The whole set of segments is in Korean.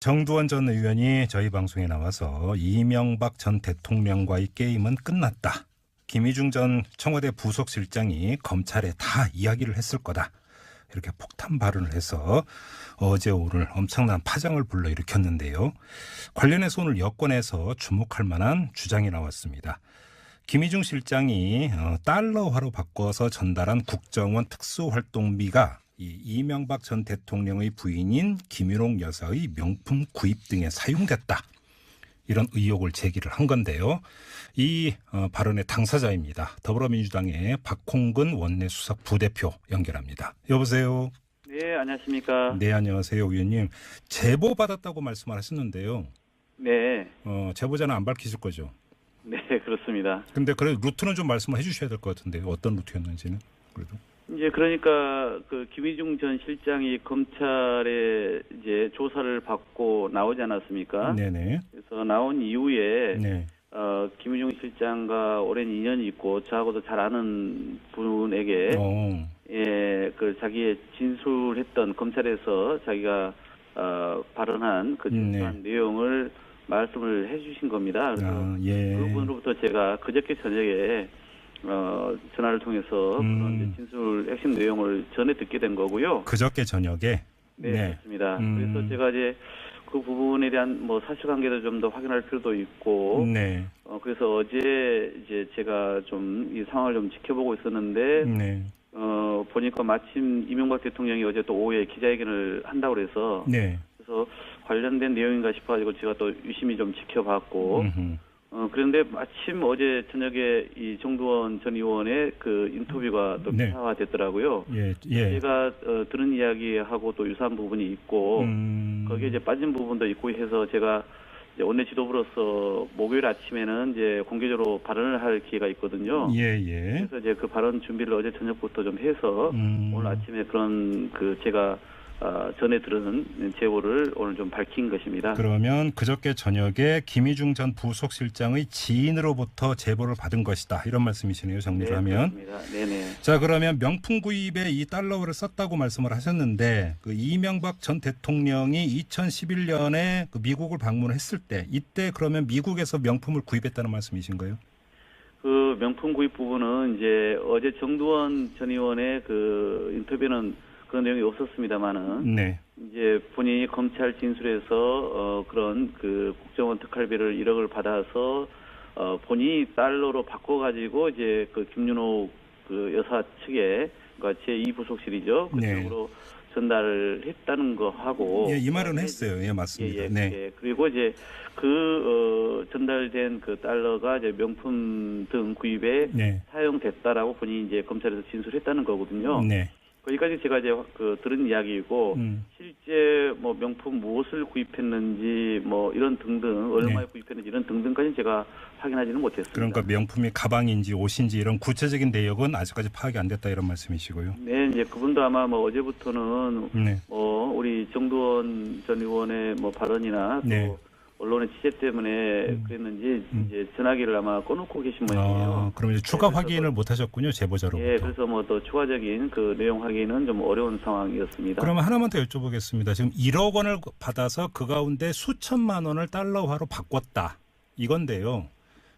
정두원 전 의원이 저희 방송에 나와서 이명박 전 대통령과의 게임은 끝났다. 김희중 전 청와대 부속실장이 검찰에 다 이야기를 했을 거다. 이렇게 폭탄 발언을 해서 어제 오늘 엄청난 파장을 불러일으켰는데요. 관련해서 오늘 여권에서 주목할 만한 주장이 나왔습니다. 김희중 실장이 달러화로 바꿔서 전달한 국정원 특수활동비가 이명박 전 대통령의 부인인 김윤옥 여사의 명품 구입 등에 사용됐다. 이런 의혹을 제기를 한 건데요. 이 발언의 당사자입니다. 더불어민주당의 박홍근 원내수석 부대표 연결합니다. 여보세요. 네, 안녕하십니까. 네, 안녕하세요, 의원님. 제보 받았다고 말씀을 하셨는데요. 네. 제보자는 안 밝히실 거죠? 네, 그렇습니다. 근데 그래 루트는 좀 말씀을 해주셔야 될 것 같은데 어떤 루트였는지는 그래도. 이제 그러니까 그 김희중 전 실장이 검찰에 이제 조사를 받고 나오지 않았습니까? 네네. 그래서 나온 이후에 네. 김희중 실장과 오랜 인연이 있고 저하고도 잘 아는 분에게 그 자기의 진술했던 검찰에서 자기가 발언한 그 진술한 내용을 말씀을 해주신 겁니다. 그래서 예. 그분으로부터 제가 그저께 저녁에 전화를 통해서 그런 진술 핵심 내용을 전해 듣게 된 거고요. 그저께 저녁에. 네, 그렇습니다. 그래서 제가 이제 그 부분에 대한 뭐 사실관계도 좀 더 확인할 필요도 있고. 네. 그래서 어제 이제 제가 좀 이 상황을 좀 지켜보고 있었는데. 네. 보니까 마침 이명박 대통령이 어제 또 오후에 기자회견을 한다고 그래서. 네. 그래서 관련된 내용인가 싶어가지고 제가 또 유심히 좀 지켜봤고. 그런데 마침 어제 저녁에 이 정두원 전 의원의 그 인터뷰가 또 기사화됐더라고요. 예. 제가 들은 이야기하고 또 유사한 부분이 있고 거기에 이제 빠진 부분도 있고 해서 제가 이제 원내 지도부로서 목요일 아침에는 이제 공개적으로 발언을 할 기회가 있거든요. 예. 그래서 이제 그 발언 준비를 어제 저녁부터 좀 해서 오늘 아침에 그런 그 제가 전에 들은 제보를 오늘 좀 밝힌 것입니다. 그러면 그저께 저녁에 김희중 전 부속실장의 지인으로부터 제보를 받은 것이다. 이런 말씀이시네요. 정리를 하면. 그렇습니다. 네네. 자, 그러면 명품 구입에 이 달러를 썼다고 말씀을 하셨는데 그 이명박 전 대통령이 2011년에 그 미국을 방문했을 때 이때 그러면 미국에서 명품을 구입했다는 말씀이신가요? 그 명품 구입 부분은 이제 어제 정두원 전 의원의 그 인터뷰는 그런 내용이 없었습니다만은 이제 본인이 검찰 진술에서 그런 그 국정원 특활비를 1억을 받아서 본인이 달러로 바꿔가지고 이제 그 김윤옥 그 여사 측에 그러니까 제2부속실이죠. 그쪽으로 전달을 했다는 거 하고. 이 말은 했어요. 예, 맞습니다. 그리고 이제 그 전달된 그 달러가 이제 명품 등 구입에 사용됐다라고 본인이 이제 검찰에서 진술했다는 거거든요. 거기까지 제가 이제 그 들은 이야기이고 실제 뭐 명품 무엇을 구입했는지 뭐 이런 등등 얼마에 구입했는지 이런 등등까지는 제가 확인하지는 못했습니다. 그러니까 명품이 가방인지 옷인지 이런 구체적인 내역은 아직까지 파악이 안 됐다 이런 말씀이시고요. 네, 이제 그분도 아마 뭐 어제부터는 뭐 우리 정두원 전 의원의 뭐 발언이나 또 언론의 취재 때문에 그랬는지 이제 전화기를 아마 꺼놓고 계신 모양이에요. 그럼 이제 추가 확인을 못 하셨군요, 제보자로부터. 예, 그래서 뭐 더 추가적인 그 내용 확인은 좀 어려운 상황이었습니다. 그러면 하나만 더 여쭤보겠습니다. 지금 1억 원을 받아서 그 가운데 수천만 원을 달러화로 바꿨다. 이건데요.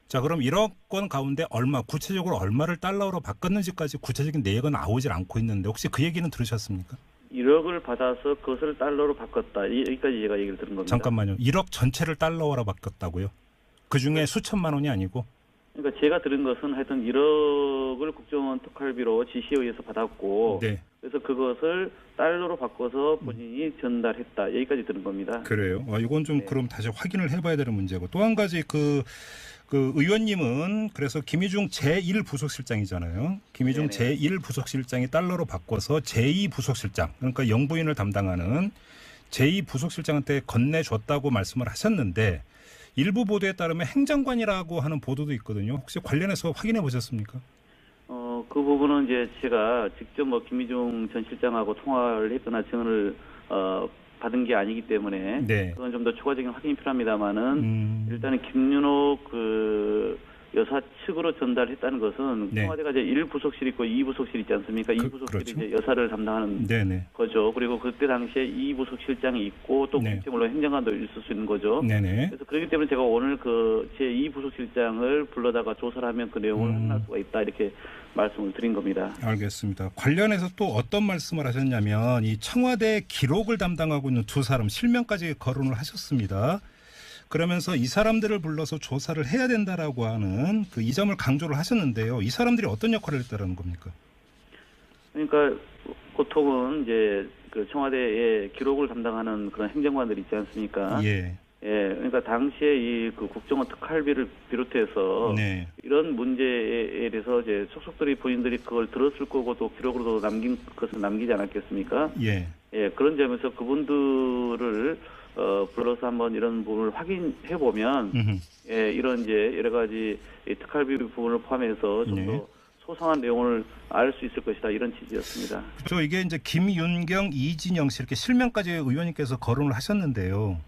자, 그럼 1억 원 가운데 구체적으로 얼마를 달러로 바꿨는지까지 구체적인 내역은 나오질 않고 있는데 혹시 그 얘기는 들으셨습니까? 1억을 받아서 그것을 달러로 바꿨다. 여기까지 제가 얘기를 들은 겁니다. 잠깐만요. 1억 전체를 달러로 바꿨다고요? 그중에 수천만 원이 아니고? 그러니까 제가 들은 것은 하여튼 1억을 국정원 특활비로 지시에 의해서 받았고 그래서 그것을 달러로 바꿔서 본인이 전달했다. 여기까지 들은 겁니다. 그래요? 이건 좀 그럼 다시 확인을 해봐야 되는 문제고 또 한 가지 그 의원님은 그래서 김희중 제1부속실장이잖아요. 김희중 제1부속실장이 달러로 바꿔서 제2부속실장 그러니까 영부인을 담당하는 제2부속실장한테 건네줬다고 말씀을 하셨는데 일부 보도에 따르면 행정관이라고 하는 보도도 있거든요. 혹시 관련해서 확인해 보셨습니까? 그 부분은 이제 제가 직접 뭐 김희중 전 실장하고 통화를 했거나 증언을 받은 게 아니기 때문에 그건 좀 더 추가적인 확인이 필요합니다만은 일단은 김윤옥 그 여사 측으로 전달했다는 것은 네. 청와대가 이제 1부속실 있고 2부속실 있지 않습니까? 2부속실이 그렇죠. 이제 여사를 담당하는 네네. 거죠. 그리고 그때 당시에 2부속실장이 있고 또 네. 국정물로 행정관도 있을 수 있는 거죠. 네네. 그래서 그렇기 때문에 제가 오늘 그 제2부속실장을 불러다가 조사를 하면 그 내용을 확인할 수가 있다 이렇게 말씀을 드린 겁니다. 알겠습니다. 관련해서 또 어떤 말씀을 하셨냐면 이 청와대 기록을 담당하고 있는 두 사람 실명까지 거론을 하셨습니다. 그러면서 이 사람들을 불러서 조사를 해야 된다라고 하는 그 이 점을 강조를 하셨는데요. 이 사람들이 어떤 역할을 했다라는 겁니까? 그러니까 보통은 이제 그 청와대의 기록을 담당하는 그런 행정관들 있지 않습니까? 예. 예, 그러니까 당시에 이 그 국정원 특활비를 비롯해서 네. 이런 문제에 대해서 이제 속속들이 본인들이 그걸 들었을 거고 또 기록으로도 남긴 것을 남기지 않았겠습니까? 예. 예, 그런 점에서 그분들을 불러서 한번 이런 부분을 확인해 보면 예, 이런 이제 여러 가지 이 특활비 부분을 포함해서 좀 더 네. 소상한 내용을 알 수 있을 것이다 이런 취지였습니다. 그렇죠. 이게 이제 김윤경, 이진영 씨 이렇게 실명까지 의원님께서 거론을 하셨는데요.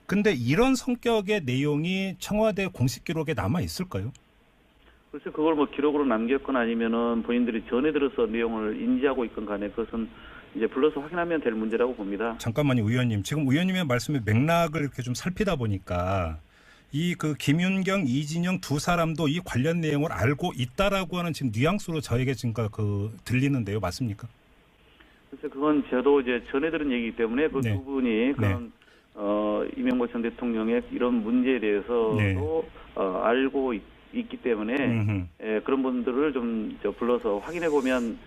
근데 이런 성격의 내용이 청와대 공식 기록에 남아 있을까요? 글쎄 그걸 뭐 기록으로 남겼거나 아니면은 본인들이 전에 들어서 내용을 인지하고 있건 간에 그것은 이제 불러서 확인하면 될 문제라고 봅니다. 잠깐만요, 의원님. 지금 의원님의 말씀의 맥락을 이렇게 좀 살피다 보니까 이 그 김윤경, 이진영 두 사람도 이 관련 내용을 알고 있다라고 하는 지금 뉘앙스로 저에게 지금 그 들리는데요, 맞습니까? 그래서 그건 저도 이제 전에 들은 얘기이기 때문에 그 네. 두 분이 그런 이명박 전 대통령의 이런 문제에 대해서도 네. 알고 있기 때문에 예, 그런 분들을 좀 불러서 확인해 보면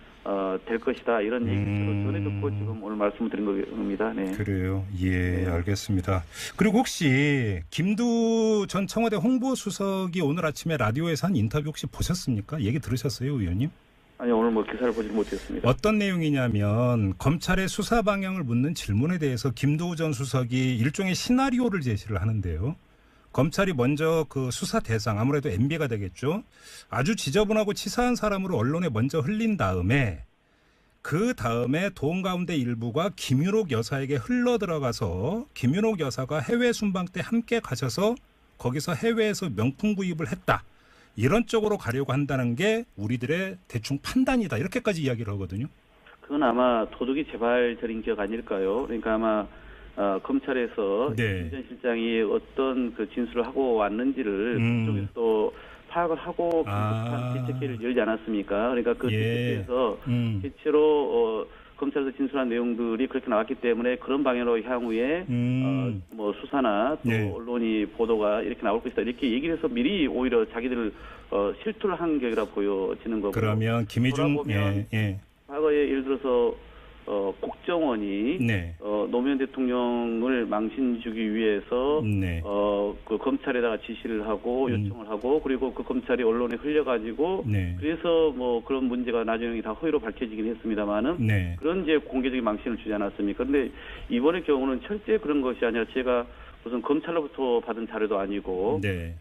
될 것이다 이런 얘기를 전에 듣고 지금 오늘 말씀을 드린 겁니다. 네. 그래요. 예, 네. 알겠습니다. 그리고 혹시 김두 전 청와대 홍보수석이 오늘 아침에 라디오에서 한 인터뷰 혹시 보셨습니까? 얘기 들으셨어요, 의원님? 아니 오늘 뭐 기사를 보지 못했습니다. 어떤 내용이냐면 검찰의 수사 방향을 묻는 질문에 대해서 김두호 전 수석이 일종의 시나리오를 제시를 하는데요. 검찰이 먼저 그 수사 대상, 아무래도 MB가 되겠죠. 아주 지저분하고 치사한 사람으로 언론에 먼저 흘린 다음에 그 다음에 돈 가운데 일부가 김윤옥 여사에게 흘러 들어가서 김윤옥 여사가 해외 순방 때 함께 가셔서 거기서 해외에서 명품 구입을 했다. 이런 쪽으로 가려고 한다는 게 우리들의 대충 판단이다. 이렇게까지 이야기를 하거든요. 그건 아마 도둑이 재발절인 기억 아닐까요? 그러니까 아마 검찰에서 네. 김 전 실장이 어떤 그 진술을 하고 왔는지를 그쪽에서 또 파악을 하고 긴급한 대책회의를 열지 않았습니까? 그러니까 그 대책회의에서 실제로 검찰에서 진술한 내용들이 그렇게 나왔기 때문에 그런 방향으로 향후에 뭐 수사나 또 네. 언론이 보도가 이렇게 나올 것이다 이렇게 얘기를 해서 미리 오히려 자기들 실투를 한 격이라 보여지는 거고. 그러면 김희중 과거에 예를 들어서 국정원이 네. 노무현 대통령을 망신 주기 위해서 네. 그 검찰에다가 지시를 하고 요청을 하고 그리고 그 검찰이 언론에 흘려가지고 네. 그래서 뭐 그런 문제가 나중에 다 허위로 밝혀지긴 했습니다만은 네. 그런 이제 공개적인 망신을 주지 않았습니까? 그런데 이번의 경우는 철저히 그런 것이 아니라 제가 무슨 검찰로부터 받은 자료도 아니고 네.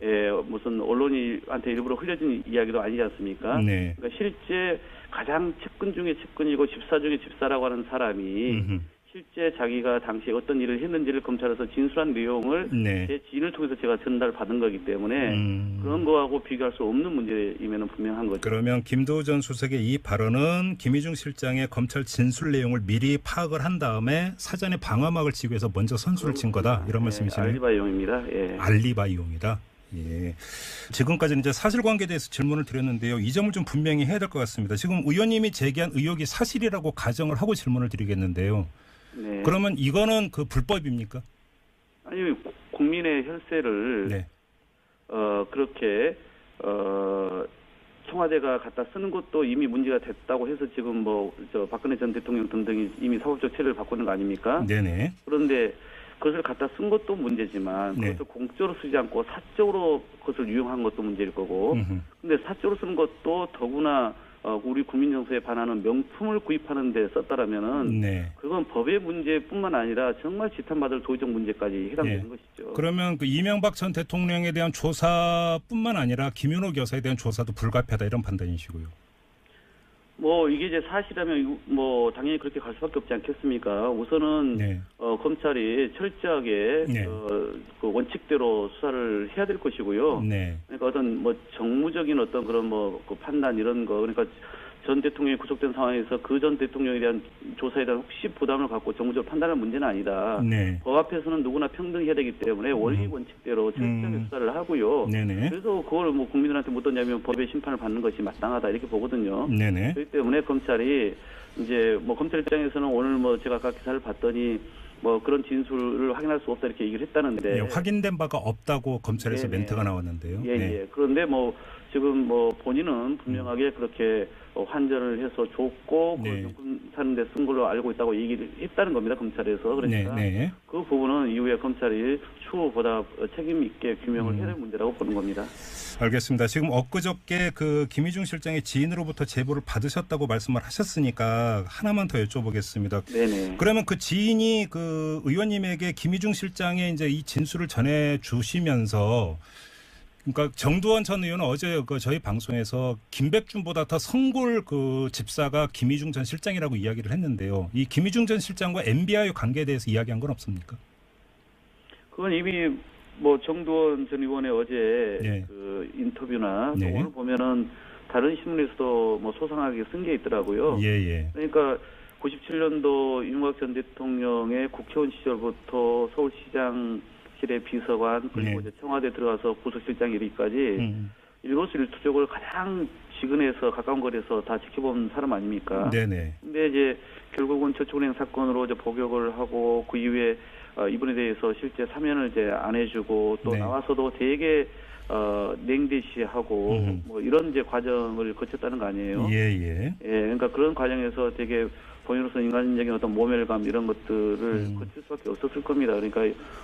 무슨 언론이한테 일부러 흘려진 이야기도 아니지 않습니까? 네. 그러니까 실제 가장 측근 중에 측근이고 집사 중에 집사라고 하는 사람이 실제 자기가 당시에 어떤 일을 했는지를 검찰에서 진술한 내용을 네. 제 지인을 통해서 제가 전달받은 거기 때문에 그런 거하고 비교할 수 없는 문제임에는 분명한 거죠. 그러면 김두호 전 수석의 이 발언은 김희중 실장의 검찰 진술 내용을 미리 파악을 한 다음에 사전에 방어막을 치기 위해서 먼저 선수를 친 거다 이런 말씀이시네요. 알리바이용입니다. 예. 알리바이용이다. 예. 지금까지는 이제 사실관계에 대해서 질문을 드렸는데요. 이 점을 좀 분명히 해야 될 것 같습니다. 지금 의원님이 제기한 의혹이 사실이라고 가정을 하고 질문을 드리겠는데요. 네. 그러면 이거는 그 불법입니까? 아니 국민의 혈세를 네. 그렇게 청와대가 갖다 쓰는 것도 이미 문제가 됐다고 해서 지금 뭐 박근혜 전 대통령 등등이 이미 사법적 처리를 받고 있는 거 아닙니까? 네네. 그런데 그것을 갖다 쓴 것도 문제지만 네. 그것을 공적으로 쓰지 않고 사적으로 그것을 유용한 것도 문제일 거고 근데 사적으로 쓰는 것도 더구나 우리 국민 정서에 반하는 명품을 구입하는 데 썼다라면은 네. 그건 법의 문제뿐만 아니라 정말 지탄받을 도의적 문제까지 해당되는 네. 것이죠. 그러면 그 이명박 전 대통령에 대한 조사뿐만 아니라 김윤옥 여사에 대한 조사도 불가피하다 이런 판단이시고요. 뭐 이게 이제 사실이라면 뭐 당연히 그렇게 갈 수밖에 없지 않겠습니까? 우선은 네. 검찰이 철저하게 네. 그 원칙대로 수사를 해야 될 것이고요. 네. 그러니까 어떤 뭐 정무적인 어떤 그런 뭐 그 판단 이런 거 그러니까 전 대통령이 구속된 상황에서 그 전 대통령에 대한 조사에 대한 혹시 부담을 갖고 정무적으로 판단할 문제는 아니다. 네. 법 앞에서는 누구나 평등해야 되기 때문에 원리 원칙대로 철저하게 수사를 하고요. 네네. 그래서 그걸 뭐 국민들한테 묻었냐면 법의 심판을 받는 것이 마땅하다 이렇게 보거든요. 네네. 그렇기 때문에 검찰이 이제 뭐 검찰 입장에서는 오늘 뭐 제가 아까 기사를 봤더니 뭐 그런 진술을 확인할 수 없다 이렇게 얘기를 했다는데 네, 확인된 바가 없다고 검찰에서 네네. 멘트가 나왔는데요. 예, 네. 예. 그런데 뭐 지금 뭐 본인은 분명하게 그렇게 환전을 해서 줬고 네. 그 용품 사는데 쓴 걸로 알고 있다고 얘기를 했다는 겁니다. 검찰에서. 그러니까 네. 그 부분은 이후에 검찰이 추후보다 책임 있게 규명을 해야 될 문제라고 보는 겁니다. 알겠습니다. 지금 엊그저께 그 김희중 실장의 지인으로부터 제보를 받으셨다고 말씀을 하셨으니까 하나만 더 여쭤보겠습니다. 네네. 그러면 그 지인이 그 의원님에게 김희중 실장의 이제 이 진술을 전해 주시면서 그러니까 정두원 전 의원은 어제 그 저희 방송에서 김백준보다 더 성골 그 집사가 김희중 전 실장이라고 이야기를 했는데요. 이 김희중 전 실장과 MB와의 관계에 대해서 이야기한 건 없습니까? 그건 이미 뭐 정두원 전 의원의 어제 네. 그 인터뷰나 네. 또 오늘 보면은 다른 신문에서도 뭐 소상하게 쓴 게 있더라고요. 예. 그러니까 97년도 이명박 전 대통령의 국회의원 시절부터 서울시장실의 비서관 그리고 네. 이제 청와대 들어가서 부속실장 이르기까지 일거수일투족을 가장 지근에서 가까운 거리에서 다 지켜본 사람 아닙니까? 네네. 근데 이제 결국은 저축은행 사건으로 이제 복역을 하고 그 이후에 이분에 대해서 실제 사면을 이제 안 해주고 또 네. 나와서도 되게 냉대시하고 뭐 이런 이제 과정을 거쳤다는 거 아니에요? 예. 그러니까 그런 과정에서 되게 본인으로서 인간적인 어떤 모멸감 이런 것들을 거칠 수밖에 없었을 겁니다. 그러니까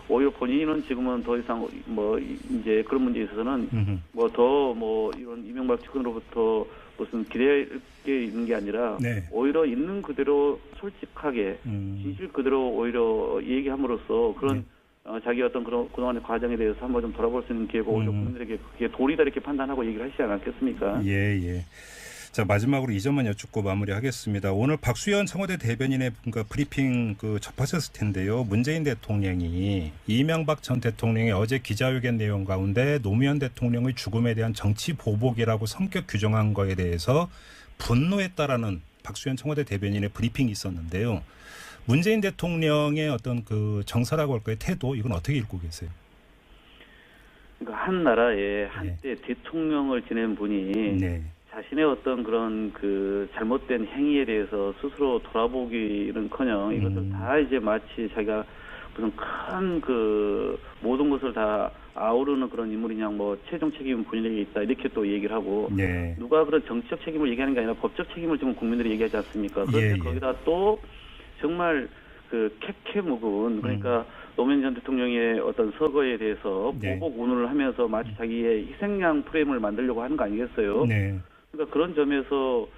오히려 본인은 지금은 더 이상 뭐 이제 그런 문제에 있어서는 뭐 더 뭐 이런 이명박 측근으로부터 무슨 기대할 게 있는 게 아니라 네. 오히려 있는 그대로 솔직하게 진실 그대로 오히려 얘기함으로써 그런 자기 어떤 그런 그동안의 과정에 대해서 한번 좀 돌아볼 수 있는 기회가 오히려 국민들에게 그게 도리다 이렇게 판단하고 얘기를 하시지 않았겠습니까? 예. 자, 마지막으로 이 점만 여쭙고 마무리하겠습니다. 오늘 박수현 청와대 대변인의 그러니까 브리핑 그 접하셨을 텐데요. 문재인 대통령이 이명박 전 대통령의 어제 기자회견 내용 가운데 노무현 대통령의 죽음에 대한 정치 보복이라고 성격 규정한 거에 대해서 분노했다라는 박수현 청와대 대변인의 브리핑이 있었는데요. 문재인 대통령의 어떤 그 정서라고 할까요? 태도 이건 어떻게 읽고 계세요? 그러니까 한 나라에 한때 대통령을 지낸 분이 네. 자신의 어떤 그런 그 잘못된 행위에 대해서 스스로 돌아보기는커녕 이것을 다 이제 마치 자기가 무슨 큰 그 모든 것을 다 아우르는 그런 인물이냐 뭐 최종 책임은 본인에게 있다 이렇게 또 얘기를 하고 누가 그런 정치적 책임을 얘기하는 게 아니라 법적 책임을 지금 국민들이 얘기하지 않습니까? 그런데 거기다 또 정말 그 캐캐 묵은 그러니까 노무현 전 대통령의 어떤 서거에 대해서 보복 운운을 하면서 마치 자기의 희생양 프레임을 만들려고 하는 거 아니겠어요? 그러니까 그런 점에서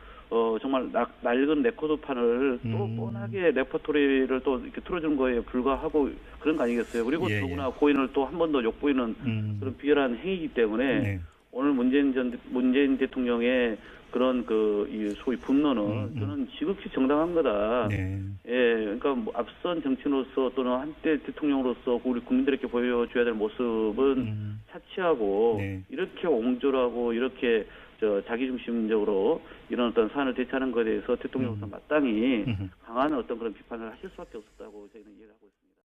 정말 낡은 레코드판을 또 뻔하게 레퍼토리를 또 이렇게 틀어준 거에 불과하고 그런 거 아니겠어요? 그리고 더구나 고인을 또 한 번 더 욕보이는 그런 비열한 행위이기 때문에 오늘 문재인 대통령의 그런 이 소위 분노는 저는 지극히 정당한 거다. 그러니까 뭐 앞선 정치인으로서 또는 한때 대통령으로서 우리 국민들에게 보여줘야 될 모습은 차치하고 이렇게 옹졸하고 이렇게 자기중심적으로 이런 어떤 사안을 대처하는 것에 대해서 대통령으로서 마땅히 강한 어떤 그런 비판을 하실 수밖에 없었다고 저희는 이해를 하고 있습니다.